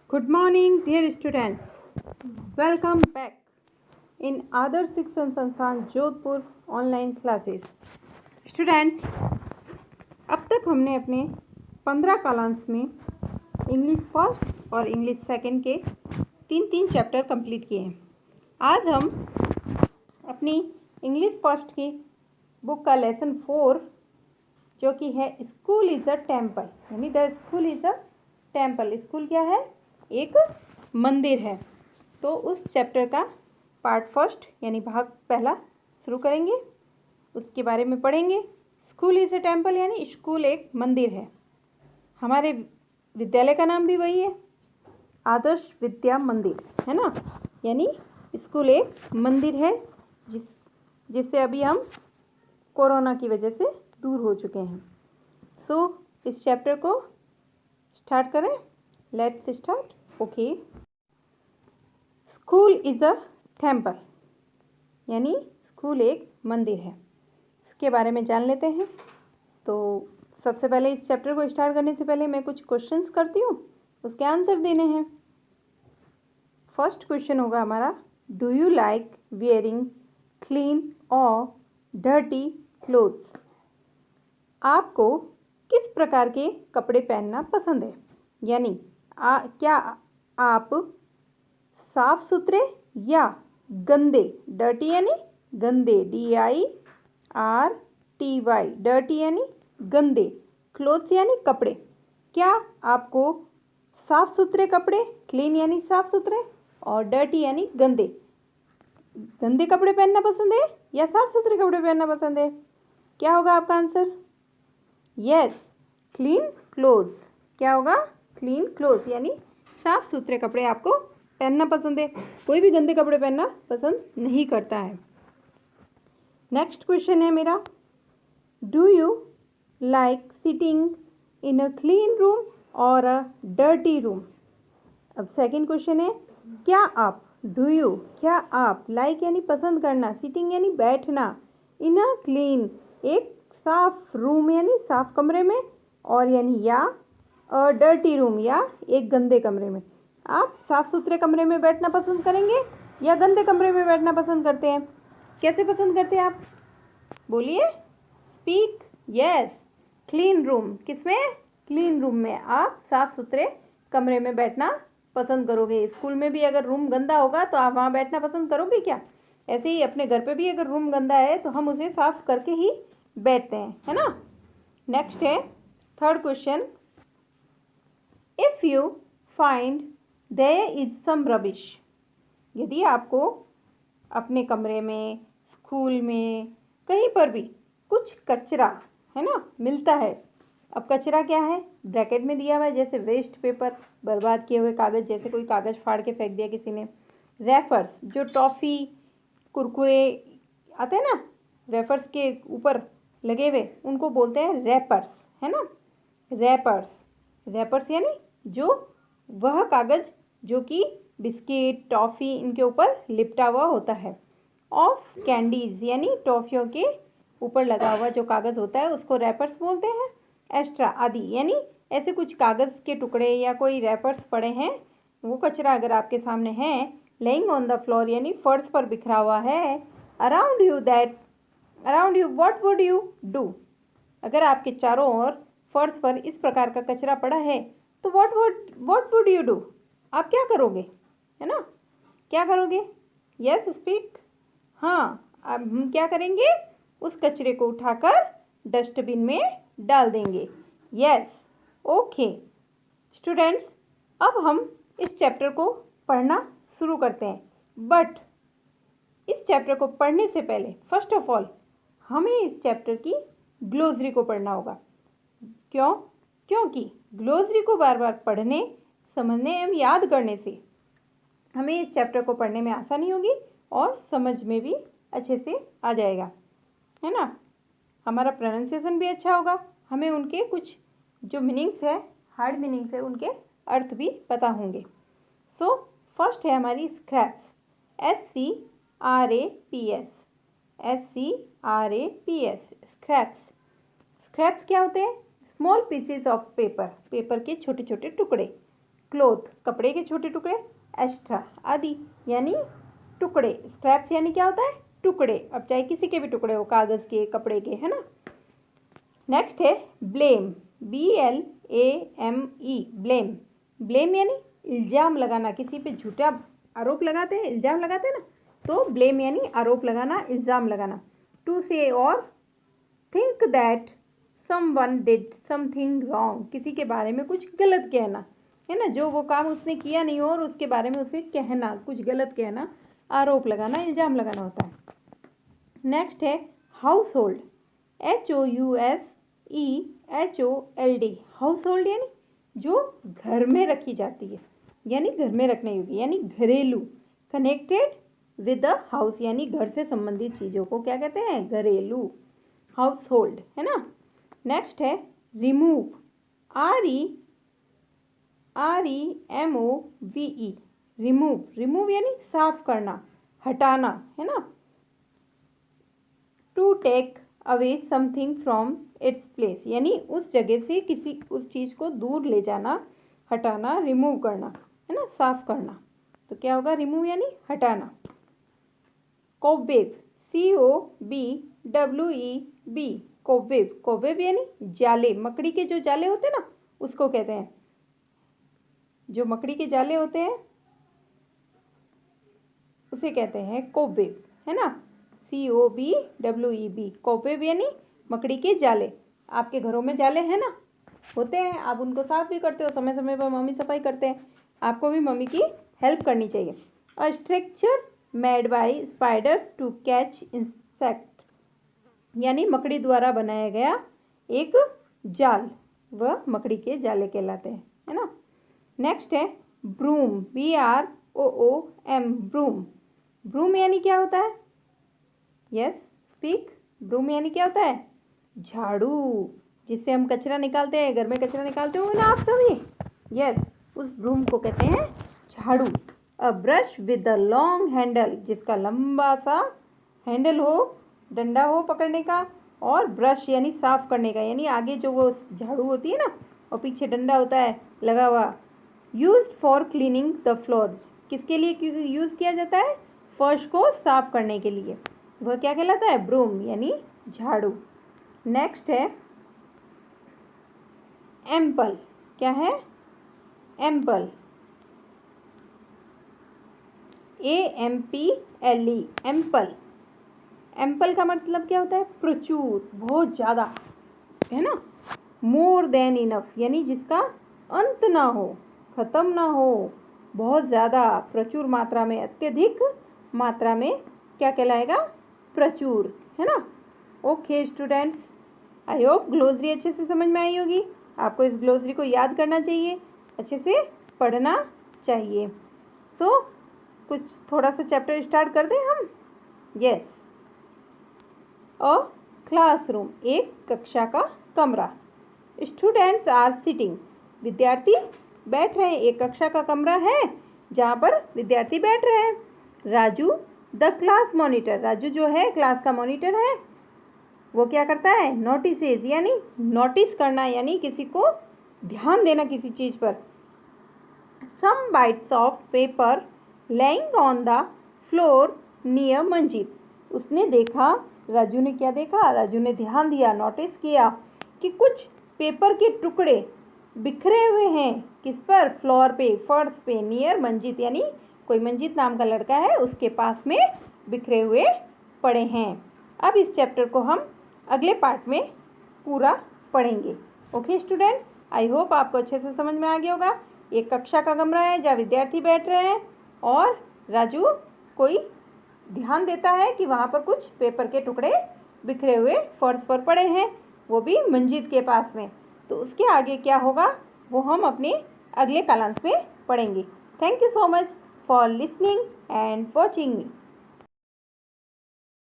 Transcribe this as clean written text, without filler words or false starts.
Good morning, dear students. Welcome back in Adarsh Shikshan Sansthan Jodhpur online classes. Students, अब तक हमने अपने 15 कालांश में इंग्लिश फर्स्ट और इंग्लिश सेकंड के तीन चैप्टर कंप्लीट किए हैं. आज हम अपनी इंग्लिश फर्स्ट की बुक का लेसन 4 जो कि है स्कूल इज़ अ टेम्पल, यानी the school is a temple. School क्या है? एक मंदिर है. तो उस चैप्टर का पार्ट फर्स्ट यानी भाग पहला शुरू करेंगे. उसके बारे में पढ़ेंगे. स्कूल इज़ अ टेम्पल यानी स्कूल एक मंदिर है. हमारे विद्यालय का नाम भी वही है, आदर्श विद्या मंदिर, है ना. यानी स्कूल एक मंदिर है जिससे अभी हम कोरोना की वजह से दूर हो चुके हैं. सो इस चैप्टर को स्टार्ट करें. Let's start. Okay. School is a temple यानी स्कूल एक मंदिर है. इसके बारे में जान लेते हैं. तो सबसे पहले इस चैप्टर को स्टार्ट करने से पहले मैं कुछ क्वेश्चंस करती हूँ, उसके आंसर देने हैं. फर्स्ट क्वेश्चन होगा हमारा, do you like wearing clean और डर्टी क्लोथ्स? आपको किस प्रकार के कपड़े पहनना पसंद है? यानी क्या आप साफ सुथरे या गंदे, डर्टी यानी गंदे, DIRTY, डर्टी यानी गंदे, क्लोथ्स यानी कपड़े, क्या आपको साफ सुथरे कपड़े, क्लीन यानी साफ सुथरे, और डर्टी यानी गंदे गंदे कपड़े पहनना पसंद है या साफ सुथरे कपड़े पहनना पसंद है? क्या होगा आपका आंसर? Yes, clean clothes. क्या होगा? क्लीन क्लोथ्स यानी साफ सुथरे कपड़े आपको पहनना पसंद है. कोई भी गंदे कपड़े पहनना पसंद नहीं करता है. नेक्स्ट क्वेश्चन है मेरा, do you like sitting in a clean room और अ डर्टी रूम? अब सेकंड क्वेश्चन है, क्या आप क्या आप लाइक यानी पसंद करना, सिटिंग यानी बैठना, इन अ क्लीन एक साफ रूम यानी साफ कमरे में, और यानी या डर्टी रूम या एक गंदे कमरे में. आप साफ सुथरे कमरे में बैठना पसंद करेंगे या गंदे कमरे में बैठना पसंद करते हैं? कैसे पसंद करते हैं आप? बोलिए. स्पीक. Yes, clean room. किसमें? क्लीन रूम में आप साफ सुथरे कमरे में बैठना पसंद करोगे. स्कूल में भी अगर रूम गंदा होगा तो आप वहाँ बैठना पसंद करोगे क्या? ऐसे ही अपने घर पे भी अगर रूम गंदा है तो हम उसे साफ करके ही बैठते हैं, है ना. नेक्स्ट है third question, if you find there is some rubbish. यदि आपको अपने कमरे में, स्कूल में, कहीं पर भी कुछ कचरा, है ना, मिलता है. अब कचरा क्या है? ब्रैकेट में दिया हुआ है, जैसे वेस्ट पेपर, बर्बाद किए हुए कागज़, जैसे कोई कागज़ फाड़ के फेंक दिया किसी ने. रैफर्स, जो टॉफ़ी कुरकुरे आते हैं ना, रैफर्स के ऊपर लगे हुए, उनको बोलते हैं रैपर्स, है ना. रैपर्स यानी जो वह कागज़ जो कि बिस्किट, टॉफ़ी इनके ऊपर लिपटा हुआ होता है. ऑफ कैंडीज़ यानी टॉफ़ियों के ऊपर लगा हुआ जो कागज़ होता है उसको रैपर्स बोलते हैं. एक्स्ट्रा आदि यानी ऐसे कुछ कागज़ के टुकड़े या कोई रैपर्स पड़े हैं, वो कचरा अगर आपके सामने है, लेइंग ऑन द फ्लोर यानी फर्श पर बिखरा हुआ है, around you what would you do? अगर आपके चारों ओर फर्श पर इस प्रकार का कचरा पड़ा है तो व्हाट वुड यू डू? आप क्या करोगे, है ना. क्या करोगे? Yes, speak. हाँ, अब हम क्या करेंगे? उस कचरे को उठाकर डस्टबिन में डाल देंगे. Yes, okay. स्टूडेंट्स, अब हम इस चैप्टर को पढ़ना शुरू करते हैं. बट इस चैप्टर को पढ़ने से पहले फर्स्ट ऑफ ऑल हमें इस चैप्टर की ग्लोसरी को पढ़ना होगा. क्यों? क्योंकि ग्लोसरी को बार बार पढ़ने, समझने एवं याद करने से हमें इस चैप्टर को पढ़ने में आसानी होगी और समझ में भी अच्छे से आ जाएगा, है ना. हमारा प्रोनाउंसिएशन भी अच्छा होगा. हमें उनके कुछ जो मीनिंग्स है, हार्ड मीनिंग्स है, उनके अर्थ भी पता होंगे. सो फर्स्ट है हमारी स्क्रैप्स. SCRAPS. स्क्रैप्स क्या होते हैं? Small pieces of paper, paper के छोटे छोटे टुकड़े. क्लोथ कपड़े के छोटे टुकड़े, एक्स्ट्रा आदि यानी टुकड़े, स्क्रैप्स यानी क्या होता है टुकड़े, अब चाहे किसी के भी टुकड़े हो, कागज़ के, कपड़े के, है ना। नेक्स्ट है ब्लेम, BLAME, ब्लेम। ब्लेम यानी इल्ज़ाम लगाना, किसी पे झूठा आरोप लगाते हैं, इल्ज़ाम लगाते हैं ना, तो ब्लेम यानी आरोप लगाना, इल्ज़ाम लगाना। टू से और think that someone did something wrong, किसी के बारे में कुछ गलत कहना, है ना, जो वो काम उसने किया नहीं हो और उसके बारे में उसे कहना, कुछ गलत कहना, आरोप लगाना, इल्ज़ाम लगाना होता है। नेक्स्ट है house hold, HOUSEHOLD, house hold यानी जो घर में रखी जाती है, यानी घर में रखने योग्य, यानी घरेलू। कनेक्टेड विद द हाउस यानी घर से संबंधित चीज़ों को क्या कहते हैं घरेलू, हाउस होल्ड, है ना। नेक्स्ट है रिमूव, REMOVE, रिमूव। रिमूव यानी साफ करना, हटाना, है ना। To take away something from its place यानी उस जगह से किसी उस चीज़ को दूर ले जाना, हटाना, रिमूव करना, है ना, साफ करना। तो क्या होगा रिमूव यानी हटाना। Cobweb, COBWEB, Cobweb. कोबवेब यानी जाले, मकड़ी के जो जाले होते हैं ना उसको कहते हैं, जो मकड़ी के जाले होते हैं उसे कहते हैं कोबवेब, है ना, COBWEB, कोबवेब यानी मकड़ी के जाले। आपके घरों में जाले हैं ना, होते हैं, आप उनको साफ भी करते हो, समय समय पर मम्मी सफाई करते हैं, आपको भी मम्मी की हेल्प करनी चाहिए। A structure made by spiders to catch insect यानी मकड़ी द्वारा बनाया गया एक जाल, वह मकड़ी के जाले कहलाते हैं, है ना। नेक्स्ट है ब्रूम, BROOM, ब्रूम। ब्रूम यानी क्या होता है, यस स्पीक, ब्रूम यानी क्या होता है झाड़ू, जिससे हम कचरा निकालते हैं, घर में कचरा निकालते हो ना आप सभी, यस उस ब्रूम को कहते हैं झाड़ू। A brush with a long handle, जिसका लंबा सा हैंडल हो, डंडा हो पकड़ने का, और ब्रश यानी साफ करने का, यानी आगे जो वो झाड़ू होती है ना और पीछे डंडा होता है लगा हुआ। Used for cleaning the floor, किसके लिए यूज़ किया जाता है, फर्श को साफ करने के लिए, वह क्या कहलाता है ब्रूम यानी झाड़ू। नेक्स्ट है एम्पल, क्या है एम्पल, AMPLE, एम्पल। एम्पल का मतलब क्या होता है प्रचुर, बहुत ज़्यादा, है ना। मोर देन इनफ यानी जिसका अंत ना हो, ख़त्म ना हो, बहुत ज़्यादा, प्रचुर मात्रा में, अत्यधिक मात्रा में क्या कहलाएगा प्रचुर, है ना। Okay students, I hope glossary अच्छे से समझ में आई होगी। आपको इस ग्लोसरी को याद करना चाहिए, अच्छे से पढ़ना चाहिए। सो कुछ थोड़ा सा चैप्टर स्टार्ट कर दें हम। यस, अ क्लासरूम, एक कक्षा का कमरा। स्टूडेंट्स आर सिटिंग, विद्यार्थी बैठ रहे हैं, एक कक्षा का कमरा है जहाँ पर विद्यार्थी बैठ रहे हैं। Raju the class monitor, Raju जो है क्लास का मॉनिटर है, वो क्या करता है नोटिसेज यानी नोटिस करना, यानी किसी को ध्यान देना किसी चीज़ पर। Some bites of paper lying on the floor near Manjeet, उसने देखा, राजू ने क्या देखा, राजू ने ध्यान दिया, नोटिस किया कि कुछ पेपर के टुकड़े बिखरे हुए हैं, किस पर, फ्लोर पे, फर्श पे, नियर मंजीत यानी कोई मंजीत नाम का लड़का है उसके पास में बिखरे हुए पड़े हैं। अब इस चैप्टर को हम अगले पार्ट में पूरा पढ़ेंगे। ओके स्टूडेंट, आई होप आपको अच्छे से समझ में आ गया होगा। एक कक्षा का कमरा है जहाँ विद्यार्थी बैठ रहे हैं और राजू कोई ध्यान देता है कि वहाँ पर कुछ पेपर के टुकड़े बिखरे हुए फर्श पर पड़े हैं, वो भी मंजीत के पास में। तो उसके आगे क्या होगा वो हम अपने अगले कालांश में पढ़ेंगे। Thank you so much for listening and watching me.